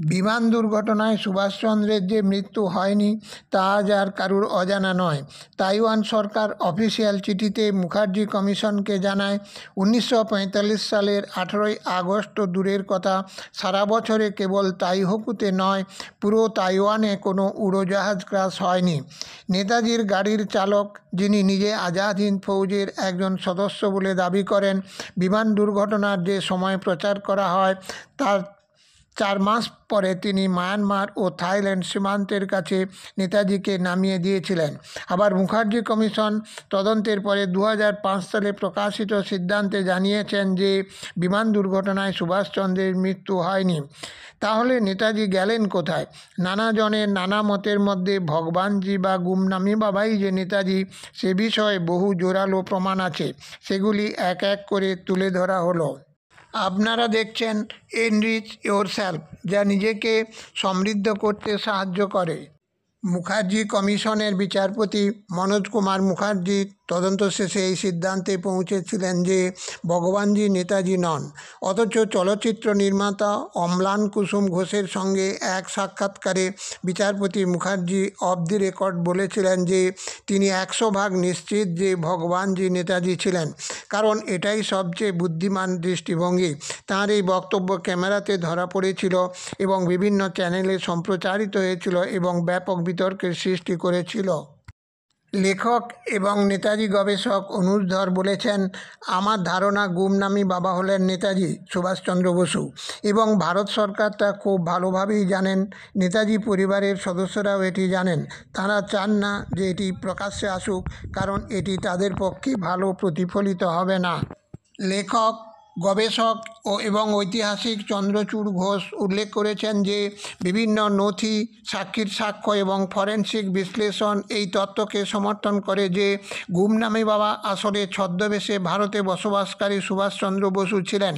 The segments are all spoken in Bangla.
বিমান দুর্ঘটনায় সুভাষচন্দ্রের যে মৃত্যু হয়নি তা আজ আর কারুর অজানা নয়। তাইওয়ান সরকার অফিসিয়াল চিঠিতে মুখার্জি কমিশনকে জানায় 1945 সালের 18ই আগস্ট তো দূরের কথা, সারা বছরে কেবল তাইহোকুতে নয়, পুরো তাইওয়ানে কোনো উড়োজাহাজ ক্র্যাশ হয়নি। নেতাজির গাড়ির চালক, যিনি নিজে আজাদ হিন্দ ফৌজের একজন সদস্য বলে দাবি করেন, বিমান দুর্ঘটনার যে সময় প্রচার করা হয় তার 4 মাস পরে তিনি মায়ানমার ও থাইল্যান্ড সীমান্তের কাছে নেতাজিকে নামিয়ে দিয়েছিলেন। আবার মুখার্জি কমিশন তদন্তের পরে 2005 সালে প্রকাশিত সিদ্ধান্তে জানিয়েছেন যে বিমান দুর্ঘটনায় সুভাষচন্দ্রের মৃত্যু হয়নি। তাহলে নেতাজি গেলেন কোথায়? নানা জনের নানা মতের মধ্যে ভগবানজি বা গুমনামি বাবাই যে নেতাজি, সে বিষয়ে বহু জোরালো প্রমাণ আছে। সেগুলি এক এক করে তুলে ধরা হলো। আপনারা দেখছেন এনরিচ ইয়োরসেলফ, যা নিজেকে সমৃদ্ধ করতে সাহায্য করে। মুখার্জি কমিশনের বিচারপতি মনোজ কুমার মুখার্জি তদন্ত শেষে এই সিদ্ধান্তে পৌঁছেছিলেন যে ভগবানজি নেতাজি নন। অথচ চলচ্চিত্র নির্মাতা অম্লান কুসুম ঘোষের সঙ্গে এক সাক্ষাৎকারে বিচারপতি মুখার্জি অফ দি রেকর্ড বলেছিলেন যে তিনি 100% নিশ্চিত যে ভগবানজি নেতাজি ছিলেন, কারণ এটাই সবচেয়ে বুদ্ধিমান দৃষ্টিভঙ্গি। তাঁর এই বক্তব্য ক্যামেরাতে ধরা পড়েছিল এবং বিভিন্ন চ্যানেলে সম্প্রচারিত হয়েছিল এবং ব্যাপক বিতর্কের সৃষ্টি করেছিল। লেখক এবং নেতাজি গবেষক অনুজ ধর বলেছেন, আমার ধারণা গুমনামি বাবা হলেন নেতাজি সুভাষচন্দ্র বসু, এবং ভারত সরকার তা খুব ভালোভাবেই জানেন। নেতাজি পরিবারের সদস্যরাও এটি জানেন। তারা চান না যে এটি প্রকাশ্যে আসুক, কারণ এটি তাদের পক্ষে ভালো প্রতিফলিত হবে না। লেখক, গবেষক এবং ঐতিহাসিক চন্দ্রচূড় ঘোষ উল্লেখ করেছেন যে বিভিন্ন নথি, সাক্ষীর সাক্ষ্য এবং ফরেনসিক বিশ্লেষণ এই তত্ত্বকে সমর্থন করে যে গুমনামি বাবা আসলে ছদ্মবেশে ভারতে বসবাসকারী সুভাষচন্দ্র বসু ছিলেন।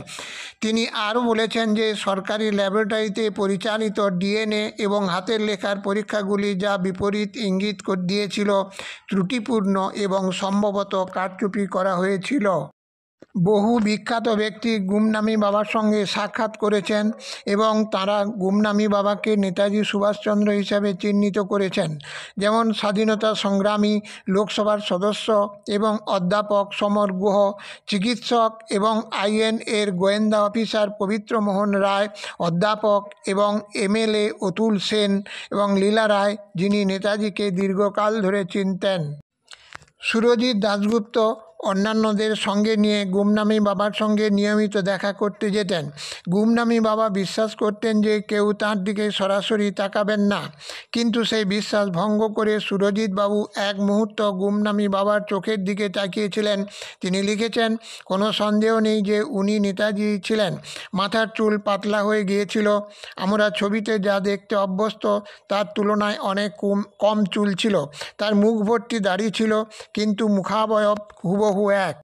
তিনি আরও বলেছেন যে সরকারি ল্যাবরেটরিতে পরিচালিত ডিএনএ এবং হাতের লেখার পরীক্ষাগুলি যা বিপরীত ইঙ্গিত দিয়েছিল ত্রুটিপূর্ণ এবং সম্ভবত কারচুপি করা হয়েছিল। বহু বিখ্যাত ব্যক্তি গুমনামি বাবার সঙ্গে সাক্ষাৎ করেছেন এবং তারা গুমনামি বাবাকে নেতাজি সুভাষচন্দ্র হিসাবে চিহ্নিত করেছেন, যেমন স্বাধীনতা সংগ্রামী, লোকসভার সদস্য এবং অধ্যাপক সমর গুহ, চিকিৎসক এবং আইএন এর গোয়েন্দা অফিসার পবিত্র মোহন রায়, অধ্যাপক এবং এমএলএ অতুল সেন এবং লীলা রায়, যিনি নেতাজিকে দীর্ঘকাল ধরে চিনতেন। সুরজিৎ দাশগুপ্ত অন্যান্যদের সঙ্গে নিয়ে গুমনামি বাবার সঙ্গে নিয়মিত দেখা করতে যেতেন। গুমনামি বাবা বিশ্বাস করতেন যে কেউ তাঁর দিকে সরাসরি তাকাবেন না, কিন্তু সেই বিশ্বাস ভঙ্গ করে সুরজিৎ বাবু এক মুহূর্ত গুমনামি বাবার চোখের দিকে তাকিয়েছিলেন। তিনি লিখেছেন, কোনো সন্দেহ নেই যে উনি নেতাজি ছিলেন। মাথার চুল পাতলা হয়ে গিয়েছিল। আমরা ছবিতে যা দেখতে অভ্যস্ত তার তুলনায় অনেক কম চুল ছিল। তার মুখ ভর্তি দাড়ি ছিল, কিন্তু মুখাবয়ব হুবহু এক।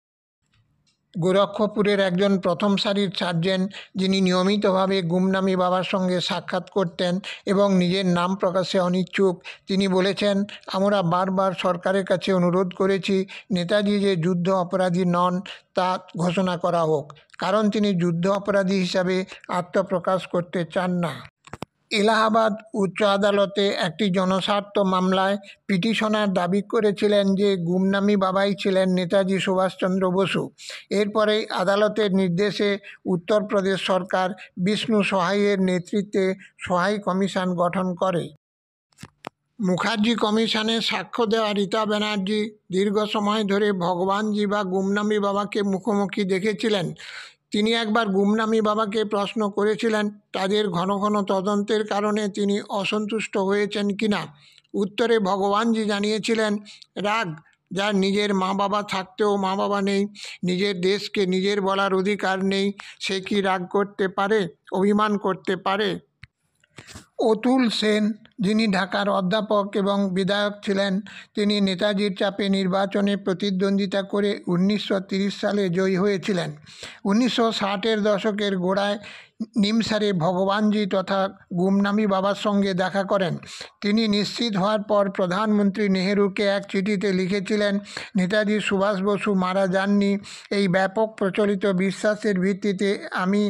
গোরক্ষপুরের একজন প্রথম সারির সার্জেন্ট, যিনি নিয়মিতভাবে গুমনামি বাবার সঙ্গে সাক্ষাৎ করতেন এবং নিজের নাম প্রকাশে অনিচ্ছুক, তিনি বলেছেন, আমরা বারবার সরকারের কাছে অনুরোধ করেছি নেতাজি যে যুদ্ধ অপরাধী নন তা ঘোষণা করা হোক, কারণ তিনি যুদ্ধ অপরাধী হিসাবে আত্মপ্রকাশ করতে চান না। এলাহাবাদ উচ্চ আদালতে একটি জনস্বার্থ মামলায় পিটিশনার দাবি করেছিলেন যে গুমনামি বাবাই ছিলেন নেতাজি সুভাষচন্দ্র বসু। এরপরেই আদালতের নির্দেশে উত্তরপ্রদেশ সরকার বিষ্ণু সহাইয়ের নেতৃত্বে সহাই কমিশন গঠন করে। মুখার্জি কমিশনে সাক্ষ্য দেওয়া রীতা ব্যানার্জি দীর্ঘ সময় ধরে ভগবানজি বা গুমনামি বাবাকে মুখোমুখি দেখেছিলেন। তিনি একবার গুমনামি বাবাকে প্রশ্ন করেছিলেন তাদের ঘন ঘন তদন্তের কারণে তিনি অসন্তুষ্ট হয়েছেন কিনা। উত্তরে ভগবানজি জানিয়েছিলেন, রাগ, যার নিজের মা বাবা থাকতেও মা বাবা নেই, নিজের দেশকে নিজের বলার অধিকার নেই, সে কি রাগ করতে পারে, অভিমান করতে পারে? অতুল সেন, যিনি ঢাকার অধ্যাপক এবং বিধায়ক ছিলেন, তিনি নেতাজির চাপে নির্বাচনে প্রতিদ্বন্দ্বিতা করে 1930 সালে জয়ী হয়েছিলেন। 1960-এর দশকের গোড়ায় নিমসারে ভগবানজি তথা গুমনামি বাবার সঙ্গে দেখা করেন। তিনি নিশ্চিত হওয়ার পর প্রধানমন্ত্রী নেহেরুকে এক চিঠিতে লিখেছিলেন, নেতাজি সুভাষ বসু মারা যাননি। এই ব্যাপক প্রচলিত বিশ্বাসের ভিত্তিতে আমি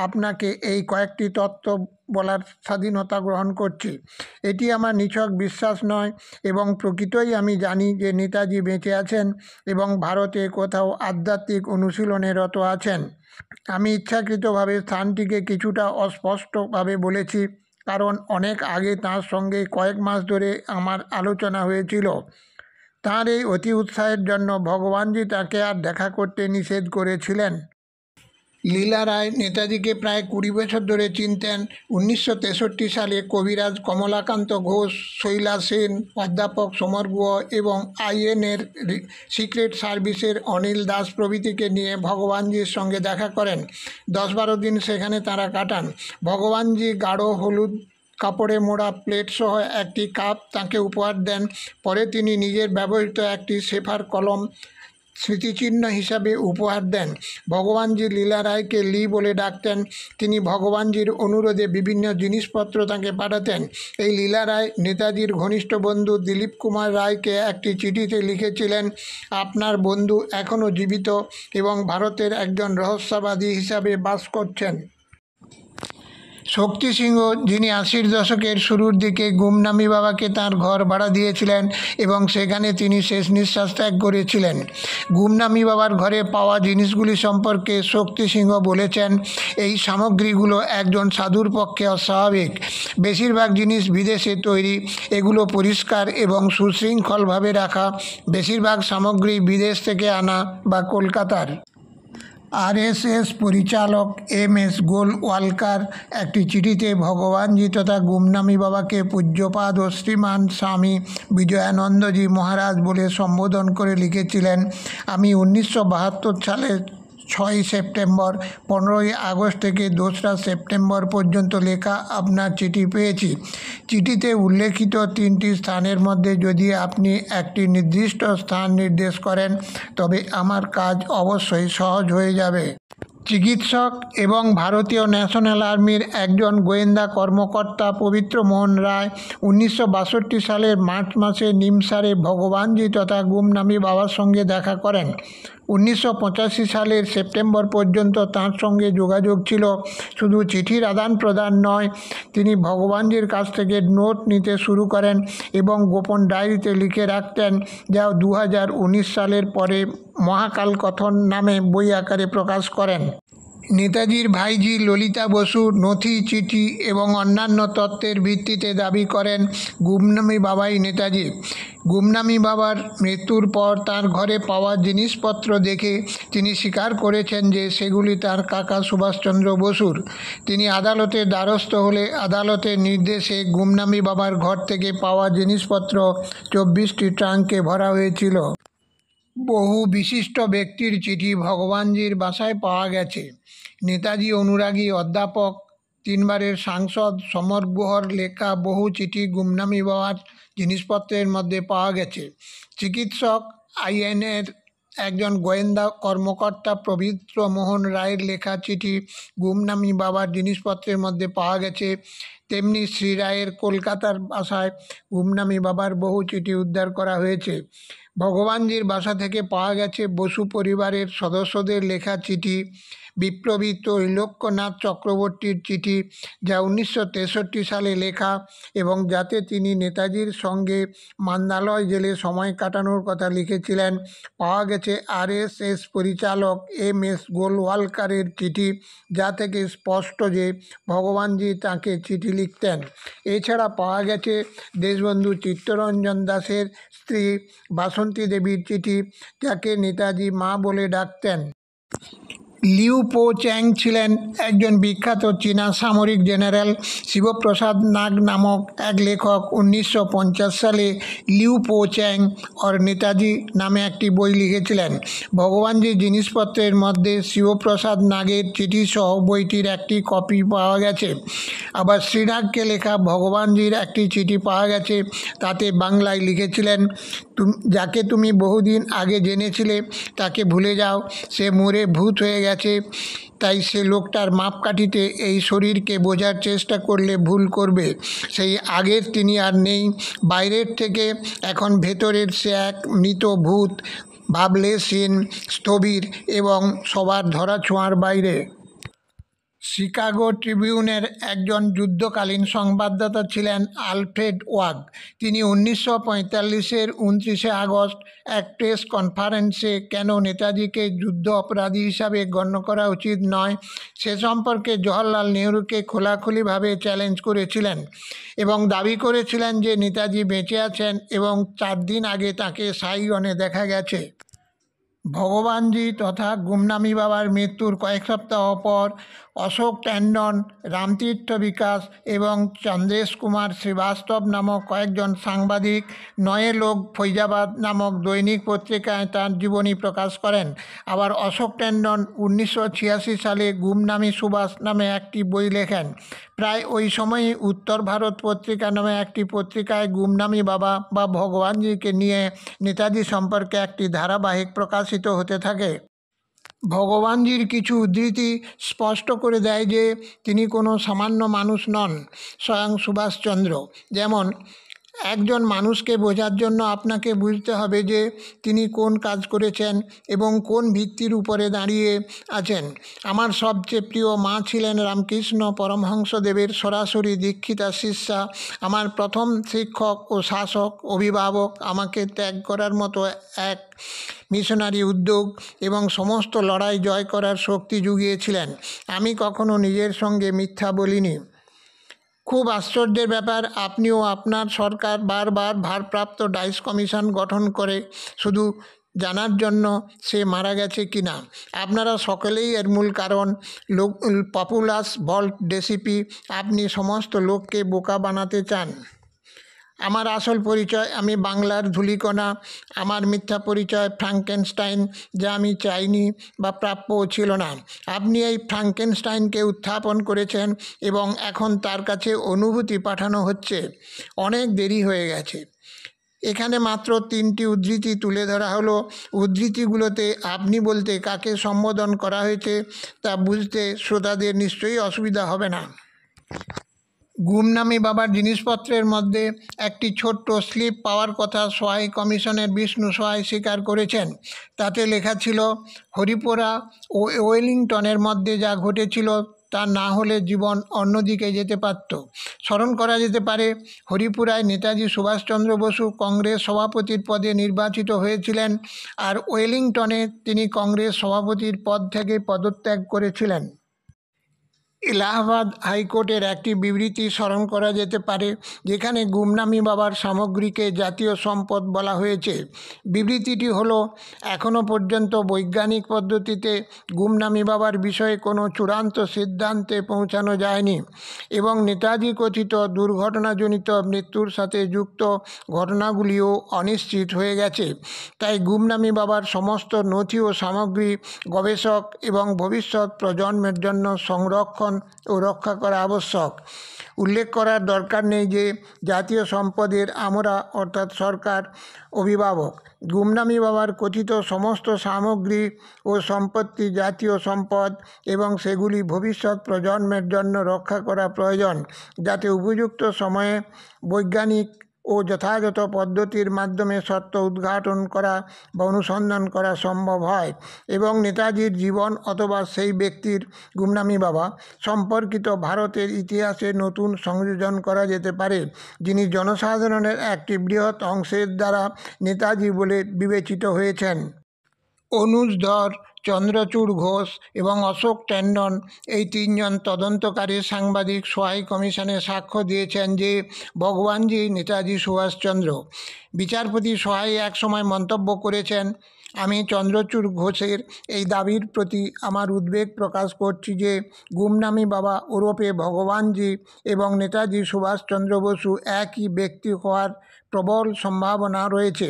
আপনাকে এই কয়েকটি তত্ত্ব বলার স্বাধীনতা গ্রহণ করছি। এটি আমার নিছক বিশ্বাস নয় এবং প্রকৃতই আমি জানি যে নেতাজি বেঁচে আছেন এবং ভারতে কোথাও আধ্যাত্মিক অনুশীলনে রত আছেন। আমি ইচ্ছাকৃতভাবে স্থানটিকে কিছুটা অস্পষ্টভাবে বলেছি, কারণ অনেক আগে তাঁর সঙ্গে কয়েক মাস ধরে আমার আলোচনা হয়েছিল। তাঁর এই অতি উৎসাহের জন্য ভগবানজি তাকে আর দেখা করতে নিষেধ করেছিলেন। লীলা রায় নেতাজিকে প্রায় 20 বছর ধরে চিনতেন। 1963 সালে কবিরাজ কমলাকান্ত ঘোষ, শৈলা সেন, অধ্যাপক সমর গুহ এবং আইএনএর সিক্রেট সার্ভিসের অনিল দাস প্রভৃতিকে নিয়ে ভগবানজির সঙ্গে দেখা করেন। 10-12 দিন সেখানে তারা কাটান। ভগবানজি গাঢ় হলুদ কাপড়ে মোড়া প্লেট সহ একটি কাপ তাঁকে উপহার দেন। পরে তিনি নিজের ব্যবহৃত একটি সেফার কলম স্মৃতিচিহ্ন হিসাবে উপহার দেন। ভগবানজি লীলা রায়কে লি বলে ডাকতেন। তিনি ভগবানজির অনুরোধে বিভিন্ন জিনিসপত্র তাঁকে পাঠাতেন। এই লীলা রায় নেতাজির ঘনিষ্ঠ বন্ধু দিলীপ কুমার রায়কে একটি চিঠিতে লিখেছিলেন, আপনার বন্ধু এখনও জীবিত এবং ভারতের একজন রহস্যবাদী হিসাবে বাস করছেন। শক্তি সিংহ, যিনি 80-র দশকের শুরুর দিকে গুমনামি বাবাকে তাঁর ঘর ভাড়া দিয়েছিলেন এবং সেখানে তিনি শেষ নিঃশ্বাস ত্যাগ করেছিলেন। গুমনামি বাবার ঘরে পাওয়া জিনিসগুলি সম্পর্কে শক্তি সিংহ বলেছেন, এই সামগ্রীগুলো একজন সাধুর পক্ষে অস্বাভাবিক। বেশিরভাগ জিনিস বিদেশে তৈরি, এগুলো পরিষ্কার এবং সুশৃঙ্খলভাবে রাখা। বেশিরভাগ সামগ্রী বিদেশ থেকে আনা বা কলকাতার। আরএসএস পরিচালক এম.এস. গোলওয়ালকার একটি চিঠিতে ভগবানজি তথা গুমনামি বাবাকে পূজ্যপাদ ও শ্রীমান স্বামী বিজয়ানন্দজি মহারাজ বলে সম্বোধন করে লিখেছিলেন, আমি 1972 সালের 6ই সেপ্টেম্বর, 15ই আগস্ট থেকে 2রা সেপ্টেম্বর পর্যন্ত লেখা আপনার চিঠি পেয়েছি। চিঠিতে উল্লেখিত 3টি স্থানের মধ্যে যদি আপনি একটি নির্দিষ্ট স্থান নির্দেশ করেন তবে আমার কাজ অবশ্যই সহজ হয়ে যাবে। চিকিৎসক এবং ভারতীয় ন্যাশনাল আর্মির একজন গোয়েন্দা কর্মকর্তা পবিত্র মোহন রায় 1962 সালের মার্চ মাসে নিমসারে ভগবানজি তথা গুমনামি বাবার সঙ্গে দেখা করেন। 1985 সালের সেপ্টেম্বর পর্যন্ত তাঁর সঙ্গে যোগাযোগ ছিল। শুধু চিঠির আদান প্রদান নয়, তিনি ভগবানজির কাছ থেকে নোট নিতে শুরু করেন এবং গোপন ডায়েরিতে লিখে রাখতেন, যা 2019 সালের পরে মহাকাল কথন নামে বই আকারে প্রকাশ করেন। নেতাজির ভাইঝি ললিতা বসু নথি, চিঠি এবং অন্যান্য তত্ত্বের ভিত্তিতে দাবি করেন গুমনামি বাবাই নেতাজি। গুমনামি বাবার মৃত্যুর পর তার ঘরে পাওয়া জিনিসপত্র দেখে তিনি স্বীকার করেছেন যে সেগুলি তার কাকা সুভাষচন্দ্র বসুর। তিনি আদালতের দ্বারস্থ হলে আদালতের নির্দেশে গুমনামি বাবার ঘর থেকে পাওয়া জিনিসপত্র 24টি ট্রাঙ্কে ভরা হয়েছিল। বহু বিশিষ্ট ব্যক্তির চিঠি ভগবানজির বাসায় পাওয়া গেছে। নেতাজি অনুরাগী অধ্যাপক, 3বারের সাংসদ সমর গুহর লেখা বহু চিঠি গুমনামি বাবার জিনিসপত্রের মধ্যে পাওয়া গেছে। চিকিৎসক, আইএনএর একজন গোয়েন্দা কর্মকর্তা পবিত্র মোহন রায়ের লেখা চিঠি গুমনামি বাবার জিনিসপত্রের মধ্যে পাওয়া গেছে। তেমনি শ্রী রায়ের কলকাতার বাসায় গুমনামি বাবার বহু চিঠি উদ্ধার করা হয়েছে। ভগবানজির বাসা থেকে পাওয়া গেছে বসু পরিবারের সদস্যদের লেখা চিঠি, বিপ্লবী ত্রৈলোক্যনাথ চক্রবর্তীর চিঠি, যা 1963 সালে লেখা এবং যাতে তিনি নেতাজির সঙ্গে মান্দালয় জেলে সময় কাটানোর কথা লিখেছিলেন। পাওয়া গেছে আরএসএস পরিচালক এম.এস. গোলওয়ালকারের চিঠি, যা থেকে স্পষ্ট যে ভগবানজি তাঁকে চিঠি লিখতেন। এছাড়া পাওয়া গেছে দেশবন্ধু চিত্তরঞ্জন দাসের স্ত্রী বাসন্তী দেবীর চিঠি, যাকে নেতাজি মা বলে ডাকতেন। লিউ পো চ্যাং ছিলেন একজন বিখ্যাত চীনা সামরিক জেনারেল। শিবপ্রসাদ নাগ নামক এক লেখক 1950 সালে লিউ পো চ্যাং और নেতাজি নামে একটি বই লিখেছিলেন। ভগবানজির জিনিসপত্রের মধ্যে শিবপ্রসাদ নাগের চিঠি সহ বইটির একটি কপি পাওয়া গেছে। আবার শ্রীনাগকে লেখা ভগবানজির একটি চিঠি পাওয়া গেছে। তাতে বাংলায় লিখেছিলেন, যাকে তুমি বহুদিন আগে জেনেছিলে তাকে ভুলে যাও, সে মরে ভূত হয়ে গেছে। তাই সে লোকটার মাপকাঠিতে এই শরীরকে বোঝার চেষ্টা করলে ভুল করবে। সেই আগের তিনি আর নেই। বাইরের থেকে এখন ভেতরের সে এক মৃত ভূত, ভাবলেশহীন, স্থবির এবং সবার ধরাছোঁয়ার বাইরে। শিকাগো ট্রিবিউনের একজন যুদ্ধকালীন সংবাদদাতা ছিলেন আলফ্রেড ওয়াগ। তিনি 1945-এর 29শে আগস্ট এক প্রেস কনফারেন্সে কেন নেতাজিকে যুদ্ধ অপরাধী হিসাবে গণ্য করা উচিত নয় সে সম্পর্কে জওহরলাল নেহরুকে খোলাখুলিভাবে চ্যালেঞ্জ করেছিলেন এবং দাবি করেছিলেন যে নেতাজি বেঁচে আছেন এবং 4 দিন আগে তাকে সাইগনে দেখা গেছে। ভগবানজি তথা গুমনামি বাবার মৃত্যুর কয়েক সপ্তাহ পর অশোক ট্যান্ডন, রামতীর্থ বিকাশ এবং চন্দ্রেশ কুমার শ্রীবাস্তব নামক কয়েকজন সাংবাদিক নয়ে লোক ফৈজাবাদ নামক দৈনিক পত্রিকায় তাঁর জীবনী প্রকাশ করেন। আবার অশোক ট্যান্ডন 1986 সালে গুমনামি সুভাষ নামে একটি বই লেখেন। প্রায় ওই সময়ই উত্তর ভারত পত্রিকা নামে একটি পত্রিকায় গুমনামি বাবা বা ভগবানজিকে নিয়ে নেতাজি সম্পর্কে একটি ধারাবাহিক প্রকাশিত হতে থাকে। ভগবানজির কিছু উদ্ধৃতি স্পষ্ট করে দেয় যে তিনি কোনো সামান্য মানুষ নন, স্বয়ং সুভাষচন্দ্র। যেমন, একজন মানুষকে বোঝার জন্য আপনাকে বুঝতে হবে যে তিনি কোন কাজ করেছেন এবং কোন ভিত্তির উপরে দাঁড়িয়ে আছেন। আমার সবচেয়ে প্রিয় মা ছিলেন রামকৃষ্ণ পরমহংসদেবের সরাসরি দীক্ষিতা শিষ্যা। আমার প্রথম শিক্ষক ও শাসক অভিভাবক আমাকে ত্যাগ করার মতো এক মিশনারি উদ্যোগ এবং সমস্ত লড়াই জয় করার শক্তি জুগিয়েছিলেন। আমি কখনো নিজের সঙ্গে মিথ্যা বলিনি। খুব আশ্চর্যের ব্যাপার, আপনিও আপনার সরকার বারবার ভারপ্রাপ্ত ডাইস কমিশন গঠন করে শুধু জানার জন্য সে মারা গেছে কিনা। আপনারা সকলেই এর মূল কারণ। পপুলাস ভল্ট ডেসিপি, আপনি সমস্ত লোককে বোকা বানাতে চান। আমার আসল পরিচয়, আমি বাংলার ধূলিকণা। আমার মিথ্যা পরিচয় ফ্রাঙ্কেনস্টাইন, যা আমি চাইনি বা প্রাপ্যও ছিল না। আপনি এই ফ্রাঙ্কেনস্টাইনকে উত্থাপন করেছেন এবং এখন তার কাছে অনুভূতি পাঠানো হচ্ছে। অনেক দেরি হয়ে গেছে। এখানে মাত্র 3টি উদ্ধৃতি তুলে ধরা হলো। উদ্ধৃতিগুলোতে আপনি বলতে কাকে সম্বোধন করা হয়েছে তা বুঝতে শ্রোতাদের নিশ্চয়ই অসুবিধা হবে না। গুমনামি বাবার জিনিসপত্রের মধ্যে একটি ছোট্ট স্লিপ পাওয়ার কথা সহায় কমিশনের বিষ্ণু সহায় স্বীকার করেছেন। তাতে লেখা ছিল, হরিপুরা ও ওয়েলিংটনের মধ্যে যা ঘটেছিল তা না হলে জীবন অন্যদিকে যেতে পারত। স্মরণ করা যেতে পারে, হরিপুরায় নেতাজি সুভাষচন্দ্র বসু কংগ্রেস সভাপতির পদে নির্বাচিত হয়েছিলেন, আর ওয়েলিংটনে তিনি কংগ্রেস সভাপতির পদ থেকে পদত্যাগ করেছিলেন। এলাহাবাদ হাইকোর্টের একটি বিবৃতি স্মরণ করা যেতে পারে, যেখানে গুমনামি বাবার সামগ্রীকে জাতীয় সম্পদ বলা হয়েছে। বিবৃতিটি হলো, এখনও পর্যন্ত বৈজ্ঞানিক পদ্ধতিতে গুমনামি বাবার বিষয়ে কোনো চূড়ান্ত সিদ্ধান্তে পৌঁছানো যায়নি এবং নেতাজি কথিত দুর্ঘটনাজনিত মৃত্যুর সাথে যুক্ত ঘটনাগুলিও অনিশ্চিত হয়ে গেছে। তাই গুমনামি বাবার সমস্ত নথি ও সামগ্রী গবেষক এবং ভবিষ্যৎ প্রজন্মের জন্য সংরক্ষণ ও রক্ষা করা আবশ্যক। উল্লেখ করার দরকার নেই যে জাতীয় সম্পদের আমরা অর্থাৎ সরকার অভিভাবক। গুমনামি বাবার কথিত সমস্ত সামগ্রী ও সম্পত্তি জাতীয় সম্পদ এবং সেগুলি ভবিষ্যৎ প্রজন্মের জন্য রক্ষা করা প্রয়োজন, যাতে উপযুক্ত সময়ে বৈজ্ঞানিক ও যথাযথ পদ্ধতির মাধ্যমে সত্য উদ্ঘাটন করা বা অনুসন্ধান করা সম্ভব হয় এবং নেতাজির জীবন অথবা সেই ব্যক্তির, গুমনামি বাবা, সম্পর্কিত ভারতের ইতিহাসে নতুন সংযোজন করা যেতে পারে, যিনি জনসাধারণের একটি বৃহৎ অংশের দ্বারা নেতাজি বলে বিবেচিত হয়েছেন। অনুজ ধর, চন্দ্রচূড় ঘোষ এবং অশোক ট্যান্ডন, এই 3 জন তদন্তকারী সাংবাদিক সহায় কমিশনে সাক্ষ্য দিয়েছেন যে ভগবানজি নেতাজি সুভাষচন্দ্র। বিচারপতি সহায় এক সময় মন্তব্য করেছেন, আমি চন্দ্রচূড় ঘোষের এই দাবির প্রতি আমার উদ্বেগ প্রকাশ করছি যে গুমনামি বাবা ওরফে ভগবানজি এবং নেতাজি সুভাষচন্দ্র বসু একই ব্যক্তি হওয়ার প্রবল সম্ভাবনা রয়েছে।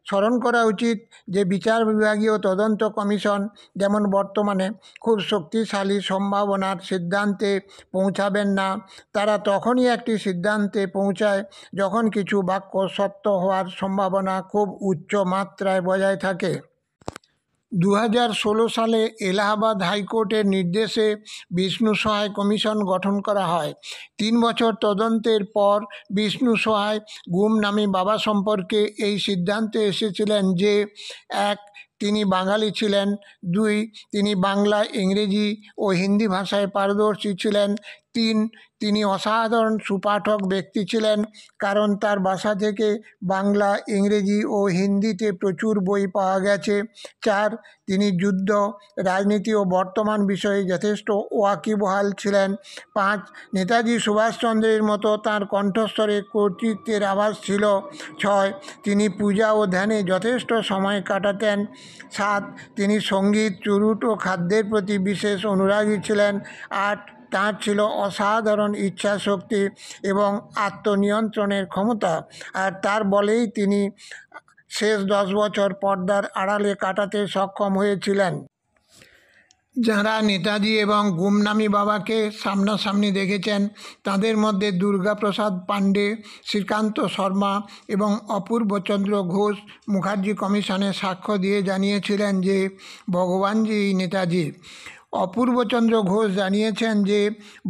স্মরণ করা উচিত যে বিচার বিভাগীয় তদন্ত কমিশন যেমন বর্তমানে খুব শক্তিশালী সম্ভাবনার সিদ্ধান্তে পৌঁছাবেন না, তারা তখনই একটি সিদ্ধান্তে পৌঁছায় যখন কিছু বাক্য সত্য হওয়ার সম্ভাবনা খুব উচ্চ মাত্রায় বজায় থাকে। 2016 সালে এলাহাবাদ হাইকোর্টের নির্দেশে বিষ্ণু সহায় কমিশন গঠন করা হয়। 3 বছর তদন্তের পর বিষ্ণু সহায় গুমনামি বাবা সম্পর্কে এই সিদ্ধান্তে এসেছিলেন যে 1. তিনি বাঙালি ছিলেন। 2 তিনি বাংলা, ইংরেজি ও হিন্দি ভাষায় পারদর্শী ছিলেন। 3 তিনি অসাধারণ সুপাঠক ব্যক্তি ছিলেন, কারণ তার বাসা থেকে বাংলা, ইংরেজি ও হিন্দিতে প্রচুর বই পাওয়া গেছে। 4 তিনি যুদ্ধ, রাজনীতি ও বর্তমান বিষয়ে যথেষ্ট ওয়াকিবহাল ছিলেন। 5 নেতাজি সুভাষচন্দ্রের মতো তাঁর কণ্ঠস্বরে কর্তৃত্বের আভাস ছিল। 6 তিনি পূজা ও ধ্যানে যথেষ্ট সময় কাটাতেন। 7 তিনি সঙ্গীত, চুরুট ও খাদ্যের প্রতি বিশেষ অনুরাগী ছিলেন। 8 তাঁর ছিল অসাধারণ ইচ্ছাশক্তি এবং আত্মনিয়ন্ত্রণের ক্ষমতা, আর তার বলেই তিনি শেষ 10 বছর পর্দার আড়ালে কাটাতে সক্ষম হয়েছিলেন। যাঁরা নেতাজি এবং গুমনামি বাবাকে সামনাসামনি দেখেছেন তাদের মধ্যে দুর্গাপ্রসাদ পাণ্ডে, শ্রীকান্ত শর্মা এবং অপূর্বচন্দ্র ঘোষ মুখার্জি কমিশনে সাক্ষ্য দিয়ে জানিয়েছিলেন যে ভগবানজি নেতাজি। অপূর্বচন্দ্র ঘোষ জানিয়েছেন যে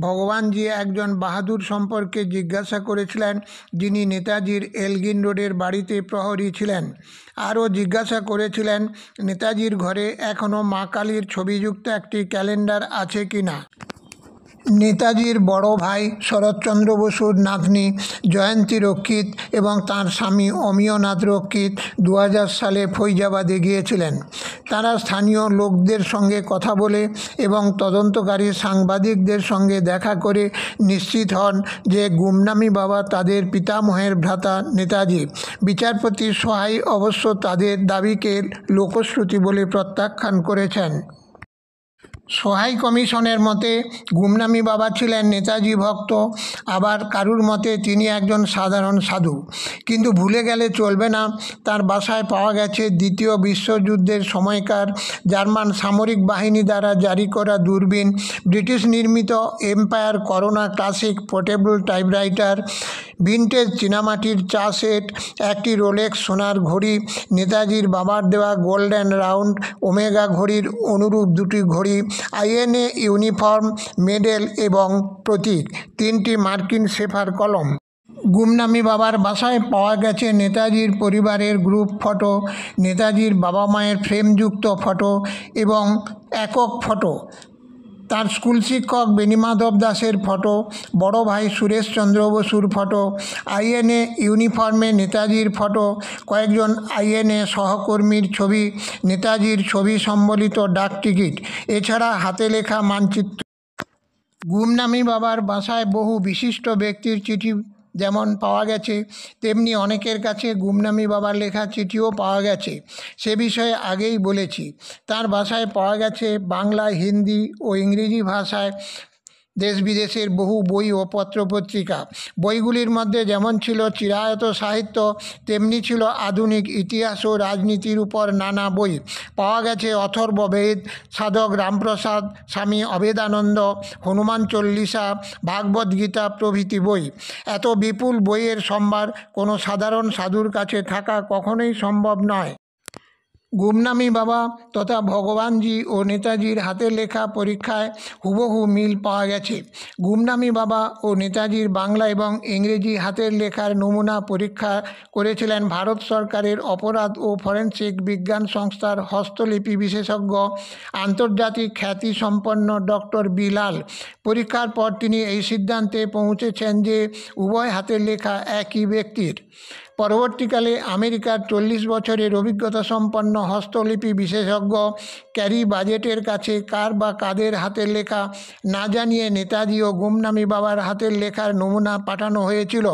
ভগবানজি একজন বাহাদুর সম্পর্কে জিজ্ঞাসা করেছিলেন, যিনি নেতাজির এলগিন রোডের বাড়িতে প্রহরী ছিলেন। আরও জিজ্ঞাসা করেছিলেন নেতাজির ঘরে এখনও মা কালীর ছবিযুক্ত একটি ক্যালেন্ডার আছে কিনা। নেতাজির বড় ভাই শরৎচন্দ্র বসুর নাতনি জয়ন্তী রক্ষিত এবং তাঁর স্বামী অমিয়নাথ রক্ষিত 2000 সালে ফৈজাবাদে গিয়েছিলেন। তারা স্থানীয় লোকদের সঙ্গে কথা বলে এবং তদন্তকারী সাংবাদিকদের সঙ্গে দেখা করে নিশ্চিত হন যে গুমনামি বাবা তাদের পিতামহের ভ্রাতা নেতাজি। বিচারপতি সোহাই অবশ্য তাদের দাবিকে লোকশ্রুতি বলে প্রত্যাখ্যান করেছেন। সোহাই কমিশনের মতে গুমনামি বাবা ছিলেন নেতাজি ভক্ত, আবার কারুর মতে তিনি একজন সাধারণ সাধু। কিন্তু ভুলে গেলে চলবে না, তার বাসায় পাওয়া গেছে দ্বিতীয় বিশ্বযুদ্ধের সময়কার জার্মান সামরিক বাহিনী দ্বারা জারি করা দূরবীন, ব্রিটিশ নির্মিত empire Corona classic portable typewriter, vintage চীনামাটির চা সেট, একটি রোলেক্স সোনার ঘড়ি, নেতাজির বাবার দেওয়া গোল্ডেন রাউন্ড ওমেগা ঘড়ির অনুরূপ 2টি ঘড়ি, আইএনএ ইউনিফর্ম, মেডেল এবং প্রতীক, 3টি মার্কিন সেফার কলম। গুমনামি বাবার বাসায় পাওয়া গেছে নেতাজির পরিবারের গ্রুপ ফটো, নেতাজির বাবা মায়ের ফ্রেমযুক্ত ফটো এবং একক ফটো, তার স্কুল শিক্ষক বেণীমাধব দাসের ফটো, বড় ভাই সুরেশচন্দ্র বসুর ফটো, আইএনএ ইউনিফর্মে নেতাজির ফটো, কয়েকজন আইএনএ সহকর্মীর ছবি, নেতাজির ছবি সম্বলিত ডাক টিকিট, এছাড়া হাতে লেখা মানচিত্র। গুমনামি বাবার বাসায় বহু বিশিষ্ট ব্যক্তির চিঠি যেমন পাওয়া গেছে, তেমনি অনেকের কাছে গুমনামি বাবার লেখা চিঠিও পাওয়া গেছে। সে বিষয়ে আগেই বলেছি। তার বাসায় পাওয়া গেছে বাংলা, হিন্দি ও ইংরেজি ভাষায় দেশ বিদেশের বহু বই ও পত্রপত্রিকা। বইগুলির মধ্যে যেমন ছিল চিরায়ত সাহিত্য, তেমনি ছিল আধুনিক ইতিহাস ও রাজনীতির উপর নানা বই। পাওয়া গেছে অথর্ববেদ, সাধক রামপ্রসাদ, স্বামী অভেদানন্দ, হনুমান চল্লিশা, ভাগবত গীতা প্রভৃতি বই। এত বিপুল বইয়ের সম্ভার কোনো সাধারণ সাধুর কাছে থাকা কখনোই সম্ভব নয়। গুমনামি বাবা তথা ভগবানজি ও নেতাজির হাতের লেখা পরীক্ষায় হুবহু মিল পাওয়া গেছে। গুমনামি বাবা ও নেতাজির বাংলা এবং ইংরেজি হাতের লেখার নমুনা পরীক্ষা করেছিলেন ভারত সরকারের অপরাধ ও ফরেনসিক বিজ্ঞান সংস্থার হস্তলিপি বিশেষজ্ঞ, আন্তর্জাতিক খ্যাতিসম্পন্ন ডক্টর বিলাল। পরীক্ষার পর তিনি এই সিদ্ধান্তে পৌঁছেছেন যে উভয় হাতের লেখা একই ব্যক্তির। পরবর্তীকালে আমেরিকার 40 বছরের অভিজ্ঞতা সম্পন্ন হস্তলিপি বিশেষজ্ঞ ক্যারি বাজেটের কাছে কার বা কাদের হাতের লেখা না জানিয়ে নেতাজি ও গুমনামি বাবার হাতের লেখার নমুনা পাঠানো হয়েছিল।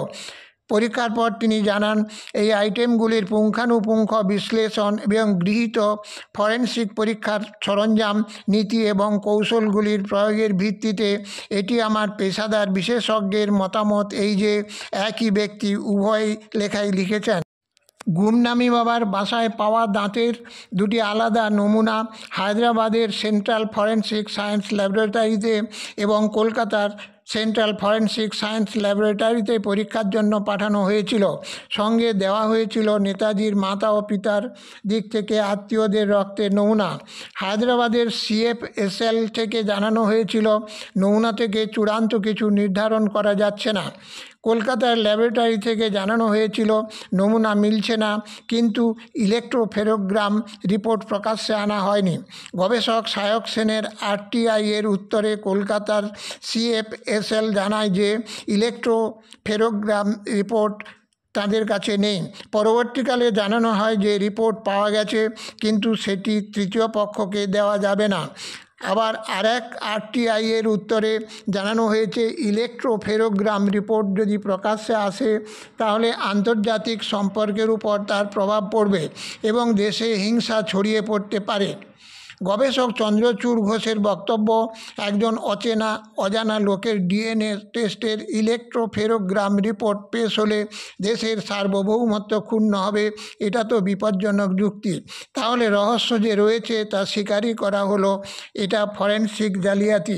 পরীক্ষার পর তিনি জানান, এই আইটেমগুলির পুঙ্খানুপুঙ্খ বিশ্লেষণ এবং গৃহীত ফরেনসিক পরীক্ষার সরঞ্জাম, নীতি এবং কৌশলগুলির প্রয়োগের ভিত্তিতে এটি আমার পেশাদার বিশেষজ্ঞের মতামত এই যে একই ব্যক্তি উভয় লেখাই লিখেছেন। গুমনামি বাবার বাসায় পাওয়া দাঁতের 2টি আলাদা নমুনা হায়দ্রাবাদের সেন্ট্রাল ফরেনসিক সায়েন্স ল্যাবরেটরিতে এবং কলকাতার সেন্ট্রাল ফরেনসিক সায়েন্স ল্যাবরেটরিতে পরীক্ষার জন্য পাঠানো হয়েছিল। সঙ্গে দেওয়া হয়েছিল নেতাজির মাতা ও পিতার দিক থেকে আত্মীয়দের রক্তের নমুনা। হায়দ্রাবাদের CFSL থেকে জানানো হয়েছিল, নমুনা থেকে চূড়ান্ত কিছু নির্ধারণ করা যাচ্ছে না। কলকাতার ল্যাবরেটরি থেকে জানানো হয়েছিল নমুনা মিলছে না, কিন্তু ইলেকট্রোফেরোগ্রাম রিপোর্ট প্রকাশ্যে আনা হয়নি। গবেষক সায়ক সেনের আরটিআই এর উত্তরে কলকাতার সিএফএসএল জানায় যে ইলেকট্রোফেরোগ্রাম রিপোর্ট তাদের কাছে নেই। পরবর্তীকালে জানানো হয় যে রিপোর্ট পাওয়া গেছে, কিন্তু সেটি তৃতীয় পক্ষকে দেওয়া যাবে না। আবার আরেক আরটিআই এর উত্তরে জানানো হয়েছে ইলেকট্রোফেরোগ্রাম রিপোর্ট যদি প্রকাশ্যে আসে তাহলে আন্তর্জাতিক সম্পর্কের উপর তার প্রভাব পড়বে এবং দেশে হিংসা ছড়িয়ে পড়তে পারে। গবেষক চন্দ্রচূড় ঘোষের বক্তব্য, একজন অজানা লোকের ডিএনএ টেস্টের ইলেকট্রোফেরোগ্রাম রিপোর্ট পেশ হলে দেশের সার্বভৌমত্ব ক্ষুণ্ণ হবে, এটা তো বিপজ্জনক যুক্তি। তাহলে রহস্য যে রয়েছে তা স্বীকারই করা হলো, এটা ফরেনসিক জালিয়াতি।